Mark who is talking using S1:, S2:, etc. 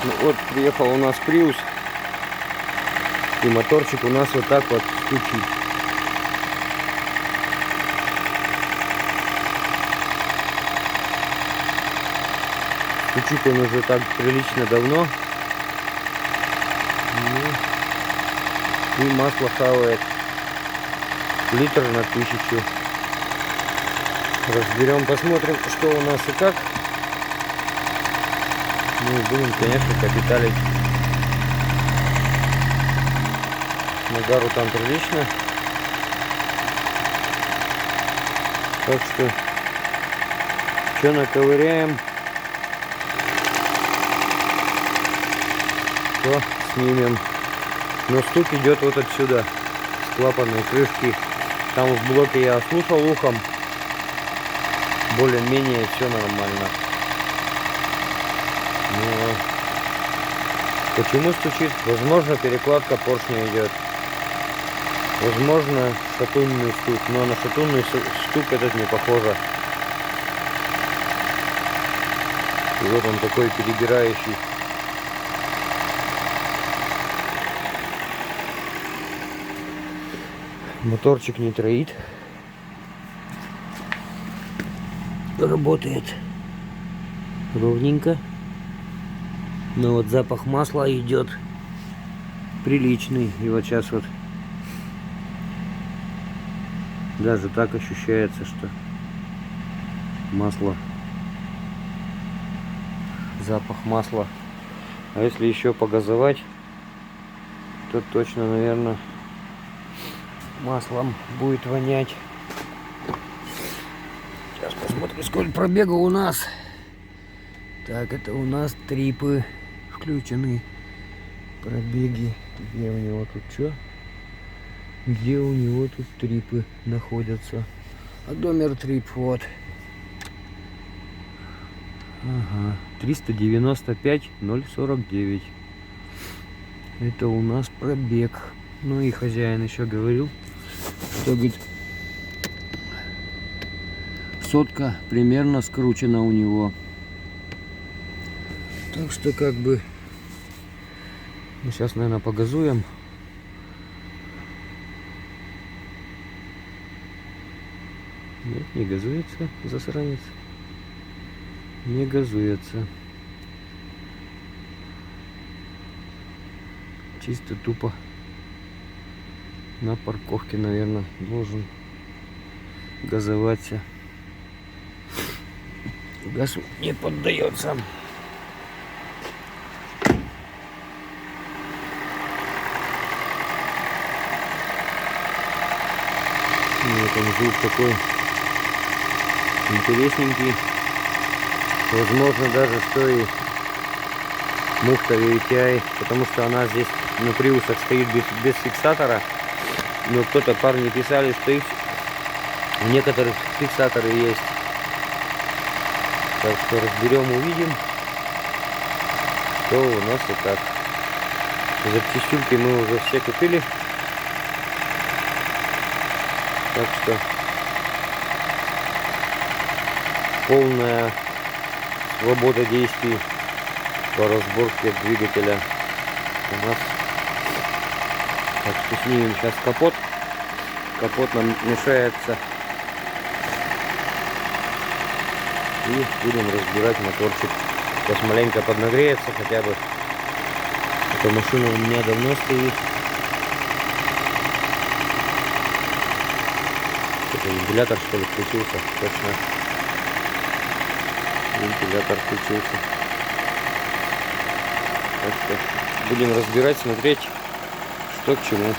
S1: Ну вот, приехал у нас Prius. И моторчик у нас вот так вот стучит. Стучит он уже так прилично давно. Ну, и масло хавает. Литр на 1000. Разберем, посмотрим, что у нас и как. Ну и будем, конечно, капиталить. Нагару там прилично. Так что наковыряем, то снимем. Но стук идет вот отсюда, с клапанной крышки. Там в блоке я слушал ухом. Более-менее все нормально. Но почему стучит? Возможно, перекладка поршня идет. Возможно, шатунный стук. Но на шатунный стук этот не похоже. И вот он такой перебирающий. Моторчик не троит. Работает ровненько. Но вот запах масла идет приличный. И вот сейчас вот даже так ощущается, что масло, запах масла. А если еще погазовать, то точно, наверное, маслом будет вонять. Сейчас посмотрим, сколько пробега у нас. Так, это у нас трипы включены. Пробеги. Где у него тут что? Где у него тут трипы находятся? Одомер трип, вот. Ага, 395,049. Это у нас пробег. Ну и хозяин еще говорил, что, говорит, сотка примерно скручена у него. Так что как бы мы сейчас, наверное, погазуем. Нет, не газуется, засранец. Не газуется. Чисто тупо на парковке, наверное, должен газоваться. Газ не поддается. Вот он, звук такой интересненький. Возможно даже, что и муфта VTI, потому что она здесь на приусах стоит без фиксатора. Но кто-то, парни писали, что их в некоторых фиксаторы есть. Так что разберем, увидим, что у нас и как. Запчастюльки мы уже все купили. Так что полная свобода действий по разборке двигателя у нас. Так что снимем сейчас капот. Капот нам мешается. И будем разбирать моторчик. Сейчас маленько поднагреется хотя бы. Эта машина у меня давно стоит. Это вентилятор, что ли, включился? Точно. Вентилятор включился. Так что будем разбирать, смотреть, что к чему.